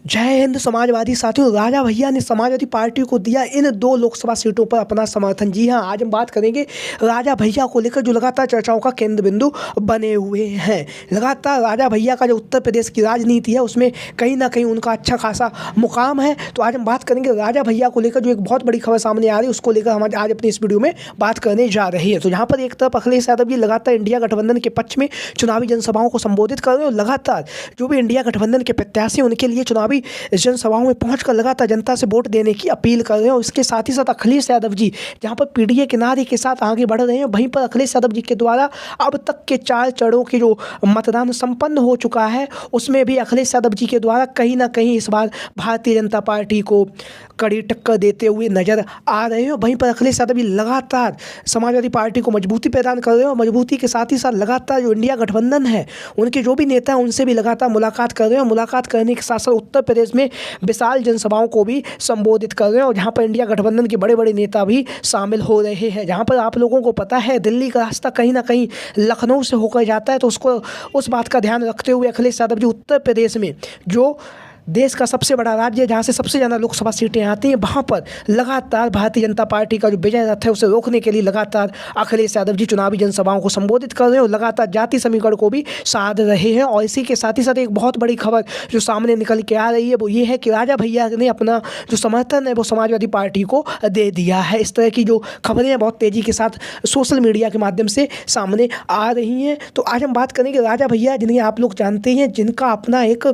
जय हिंद समाजवादी साथियों। राजा भैया ने समाजवादी पार्टी को दिया इन 2 लोकसभा सीटों पर अपना समर्थन। जी हाँ, आज हम बात करेंगे राजा भैया को लेकर जो लगातार चर्चाओं का केंद्र बिंदु बने हुए हैं। लगातार राजा भैया का जो उत्तर प्रदेश की राजनीति है उसमें कहीं ना कहीं उनका अच्छा खासा मुकाम है। तो आज हम बात करेंगे राजा भैया को लेकर जो एक बहुत बड़ी खबर सामने आ रही है उसको लेकर हम आज अपनी इस वीडियो में बात करने जा रहे हैं। तो यहाँ पर एक तरफ अखिलेश यादव जी लगातार इंडिया गठबंधन के पक्ष में चुनावी जनसभाओं को संबोधित कर रहे हैं और लगातार जो भी इंडिया गठबंधन के प्रत्याशी उनके लिए चुनावी जनसभाओं में पहुंचकर लगातार जनता से वोट देने की अपील कर रहे हैं। और इसके साथ ही साथ अखिलेश यादव जी जहां पर पीडीए के नारे के साथ आगे बढ़ रहे हैं, वहीं पर अखिलेश यादव जी के द्वारा अब तक के 4 चरणों के जो मतदान संपन्न हो चुका है उसमें भी अखिलेश यादव जी के द्वारा कहीं ना कहीं इस बार भारतीय जनता पार्टी को कड़ी टक्कर देते हुए नजर आ रहे हैं। वहीं पर अखिलेश यादव जी लगातार समाजवादी पार्टी को मजबूती प्रदान कर रहे हैं और मजबूती के साथ ही साथ लगातार जो इंडिया गठबंधन है उनके जो भी नेता हैं उनसे भी लगातार मुलाकात कर रहे हैं। मुलाकात करने के साथ साथ उत्तर प्रदेश में विशाल जनसभाओं को भी संबोधित कर रहे हैं और जहां पर इंडिया गठबंधन के बड़े बड़े नेता भी शामिल हो रहे हैं। जहां पर आप लोगों को पता है दिल्ली का रास्ता कहीं ना कहीं लखनऊ से होकर जाता है, तो उसको उस बात का ध्यान रखते हुए अखिलेश यादव जी उत्तर प्रदेश में जो देश का सबसे बड़ा राज्य है जहाँ से सबसे ज़्यादा लोकसभा सीटें आती हैं वहाँ पर लगातार भारतीय जनता पार्टी का जो विजय रथ है उसे रोकने के लिए लगातार अखिलेश यादव जी चुनावी जनसभाओं को संबोधित कर रहे हैं और लगातार जाति समीकरण को भी साध रहे हैं। और इसी के साथ ही साथ एक बहुत बड़ी खबर जो सामने निकल के आ रही है वो ये है कि राजा भैया ने अपना जो समर्थन है वो समाजवादी पार्टी को दे दिया है। इस तरह की जो खबरें बहुत तेज़ी के साथ सोशल मीडिया के माध्यम से सामने आ रही हैं। तो आज हम बात करेंगे राजा भैया जिन्हें आप लोग जानते हैं, जिनका अपना एक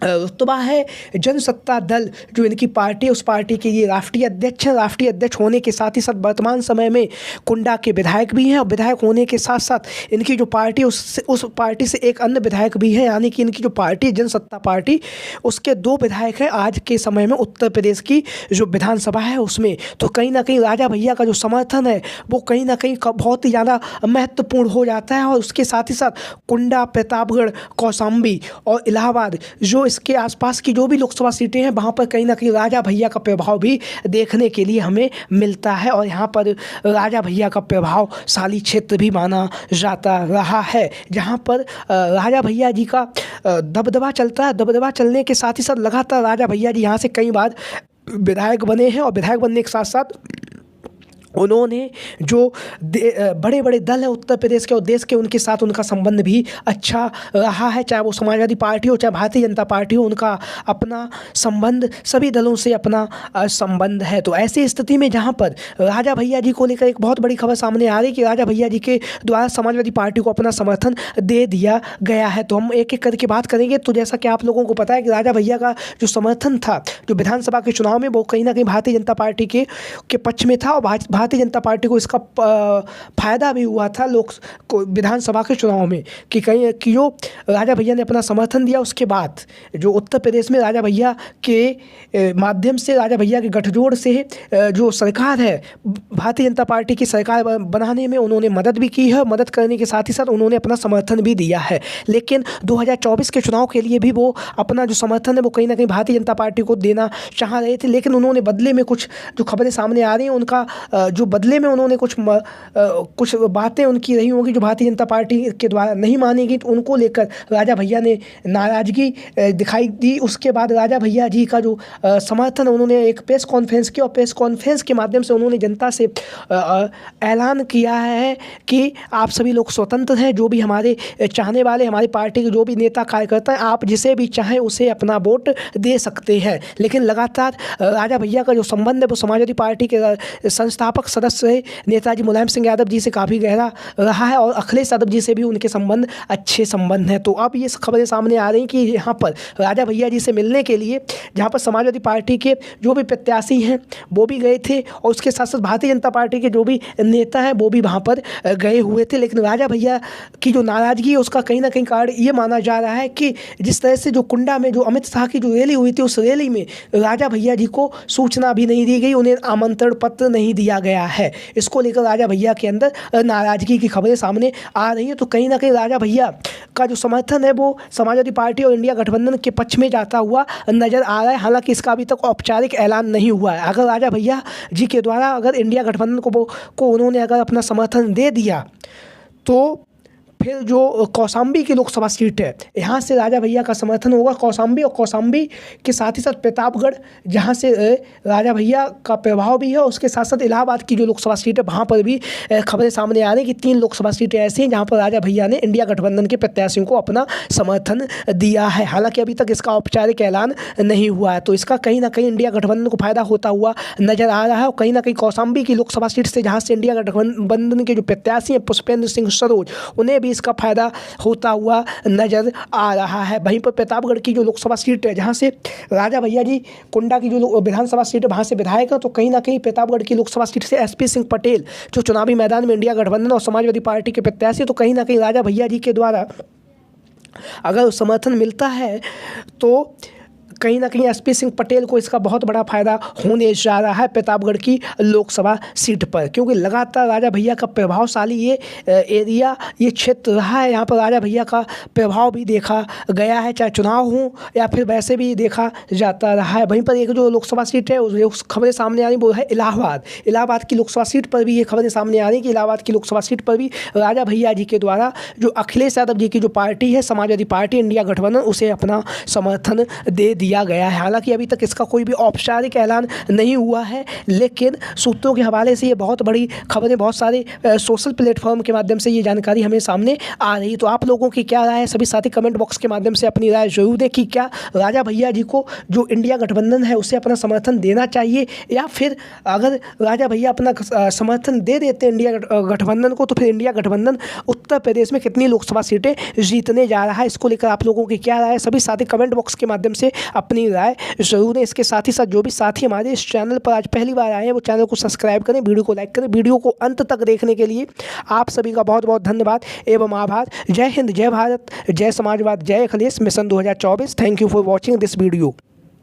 रुतबा है जनसत्ता दल जो इनकी पार्टी, उस पार्टी के ये राष्ट्रीय अध्यक्ष हैं। राष्ट्रीय अध्यक्ष होने के साथ ही साथ वर्तमान समय में कुंडा के विधायक भी हैं और विधायक होने के साथ साथ इनकी जो पार्टी उस पार्टी से एक अन्य विधायक भी है, यानी कि इनकी जो पार्टी जनसत्ता पार्टी उसके 2 विधायक हैं आज के समय में उत्तर प्रदेश की जो विधानसभा है उसमें। तो कहीं ना कहीं राजा भैया का जो समर्थन है वो कहीं ना कहीं बहुत ही ज़्यादा महत्वपूर्ण हो जाता है। और उसके साथ ही साथ कुंडा, प्रतापगढ़, कौशाम्बी और इलाहाबाद जो इसके आसपास की जो भी लोकसभा सीटें हैं वहाँ पर कहीं ना कहीं राजा भैया का प्रभाव भी देखने के लिए हमें मिलता है। और यहाँ पर राजा भैया का प्रभावशाली क्षेत्र भी माना जाता रहा है, जहाँ पर राजा भैया जी का दबदबा चलता है। दबदबा चलने के साथ ही साथ लगातार राजा भैया जी यहाँ से कई बार विधायक बने हैं और विधायक बनने के साथ साथ उन्होंने जो बड़े बड़े दल हैं उत्तर प्रदेश के और देश के उनके साथ उनका संबंध भी अच्छा रहा है। चाहे वो समाजवादी पार्टी हो चाहे भारतीय जनता पार्टी हो, उनका अपना संबंध सभी दलों से अपना संबंध है। तो ऐसी स्थिति में जहाँ पर राजा भैया जी को लेकर एक बहुत बड़ी खबर सामने आ रही है कि राजा भैया जी के द्वारा समाजवादी पार्टी को अपना समर्थन दे दिया गया है। तो हम एक एक करके बात करेंगे। तो जैसा कि आप लोगों को पता है कि राजा भैया का जो समर्थन था जो विधानसभा के चुनाव में वो कहीं ना कहीं भारतीय जनता पार्टी के पक्ष में था और भारतीय जनता पार्टी को इसका फायदा भी हुआ था विधानसभा के चुनाव में कि कहीं कि जो राजा भैया ने अपना समर्थन दिया उसके बाद जो उत्तर प्रदेश में राजा भैया के माध्यम से राजा भैया के गठजोड़ से जो सरकार है भारतीय जनता पार्टी की सरकार बनाने में उन्होंने मदद भी की है। मदद करने के साथ ही साथ उन्होंने अपना समर्थन भी दिया है। लेकिन 2024 के चुनाव के लिए भी वो अपना जो समर्थन है वो कहीं ना कहीं भारतीय जनता पार्टी को देना चाह रहे थे, लेकिन उन्होंने बदले में कुछ जो खबरें सामने आ रही हैं उनका जो बदले में उन्होंने कुछ बातें उनकी रही होंगी जो भारतीय जनता पार्टी के द्वारा नहीं मानी गई, तो उनको लेकर राजा भैया ने नाराज़गी दिखाई दी। उसके बाद राजा भैया जी का जो समर्थन उन्होंने एक प्रेस कॉन्फ्रेंस की और प्रेस कॉन्फ्रेंस के माध्यम से उन्होंने जनता से ऐलान किया है कि आप सभी लोग स्वतंत्र हैं, जो भी हमारे चाहने वाले हमारी पार्टी के जो भी नेता कार्यकर्ता हैं आप जिसे भी चाहें उसे अपना वोट दे सकते हैं। लेकिन लगातार राजा भैया का जो संबंध है वो समाजवादी पार्टी के संस्थापक सदस्य नेताजी मुलायम सिंह यादव जी से काफ़ी गहरा रहा है और अखिलेश यादव जी से भी उनके संबंध अच्छे संबंध हैं। तो अब ये खबरें सामने आ रही कि यहाँ पर राजा भैया जी से मिलने के लिए जहाँ पर समाजवादी पार्टी के जो भी प्रत्याशी हैं वो भी गए थे और उसके साथ साथ भारतीय जनता पार्टी के जो भी नेता हैं वो भी वहाँ पर गए हुए थे। लेकिन राजा भैया की जो नाराज़गी है उसका कहीं ना कहीं कारण ये माना जा रहा है कि जिस तरह से जो कुंडा में जो अमित शाह की जो रैली हुई थी उस रैली में राजा भैया जी को सूचना भी नहीं दी गई, उन्हें आमंत्रण पत्र नहीं दिया गया है। इसको लेकर राजा भैया के अंदर नाराज़गी की खबरें सामने आ रही हैं। तो कहीं ना कहीं राजा भैया का जो समर्थन है वो समाजवादी पार्टी और इंडिया गठबंधन के पक्ष में जाता हुआ नजर आ रहा है। हालांकि इसका अभी तक औपचारिक ऐलान नहीं हुआ है। अगर राजा भैया जी के द्वारा अगर इंडिया गठबंधन को उन्होंने अगर अपना समर्थन दे दिया तो फिर जो कौशाम्बी की लोकसभा सीट है, यहाँ से राजा भैया का समर्थन होगा। कौशाम्बी और कौशाम्बी के साथ ही साथ प्रतापगढ़, जहाँ से राजा भैया का प्रभाव भी है, उसके साथ साथ इलाहाबाद की जो लोकसभा सीट है वहाँ पर भी खबरें सामने आ रही हैं कि 3 लोकसभा सीटें ऐसी हैं जहाँ पर राजा भैया ने इंडिया गठबंधन के प्रत्याशियों को अपना समर्थन दिया है। हालांकि अभी तक इसका औपचारिक ऐलान नहीं हुआ है, तो इसका कहीं ना कहीं इंडिया गठबंधन को फायदा होता हुआ नजर आ रहा है। और कहीं ना कहीं कौशाम्बी की लोकसभा सीट से, जहाँ से इंडिया गठबंधन के जो प्रत्याशी हैं पुष्पेंद्र सिंह सरोज, उन्हें भी इसका फायदा होता हुआ नजर आ रहा है। वहीं पर प्रतापगढ़ की जो लोकसभा सीट है, जहाँ से राजा भैया जी कुंडा की जो विधानसभा सीट है वहाँ से विधायक है, तो कहीं ना कहीं प्रतापगढ़ की लोकसभा सीट से SP सिंह पटेल जो चुनावी मैदान में इंडिया गठबंधन और समाजवादी पार्टी के प्रत्याशी, तो कहीं ना कहीं राजा भैया जी के द्वारा अगर समर्थन मिलता है तो कहीं ना कहीं SP सिंह पटेल को इसका बहुत बड़ा फायदा होने जा रहा है प्रतापगढ़ की लोकसभा सीट पर, क्योंकि लगातार राजा भैया का प्रभावशाली ये एरिया, ये क्षेत्र रहा है। यहाँ पर राजा भैया का प्रभाव भी देखा गया है, चाहे चुनाव हो या फिर वैसे भी देखा जाता रहा है। वहीं पर एक जो लोकसभा सीट है उस खबरें सामने आ रही वो है इलाहाबाद की लोकसभा सीट पर भी ये खबरें सामने आ रही कि इलाहाबाद की लोकसभा सीट पर भी राजा भैया जी के द्वारा जो अखिलेश यादव जी की जो पार्टी है समाजवादी पार्टी इंडिया गठबंधन, उसे अपना समर्थन दे दिया गया है। हालांकि अभी तक इसका कोई भी औपचारिक ऐलान नहीं हुआ है, लेकिन सूत्रों के हवाले से ये बहुत बड़ी खबरें बहुत सारे सोशल प्लेटफॉर्म के माध्यम से ये जानकारी हमें सामने आ रही है। तो आप लोगों की क्या राय है, सभी साथी कमेंट बॉक्स के माध्यम से अपनी राय जरूर दें कि क्या राजा भैया जी को जो इंडिया गठबंधन है उसे अपना समर्थन देना चाहिए, या फिर अगर राजा भैया अपना समर्थन दे देते इंडिया गठबंधन को, तो फिर इंडिया गठबंधन उत्तर प्रदेश में कितनी लोकसभा सीटें जीतने जा रहा है। इसको लेकर आप लोगों की क्या राय है, सभी साथी कमेंट बॉक्स के माध्यम से अपनी राय जरूर दें। इसके साथ ही साथ जो भी साथी हमारे इस चैनल पर आज पहली बार आए हैं वो चैनल को सब्सक्राइब करें, वीडियो को लाइक करें। वीडियो को अंत तक देखने के लिए आप सभी का बहुत बहुत धन्यवाद एवं आभार। जय हिंद, जय भारत, जय समाजवाद, जय Akhilesh mission 2024। Thank you for watching this video.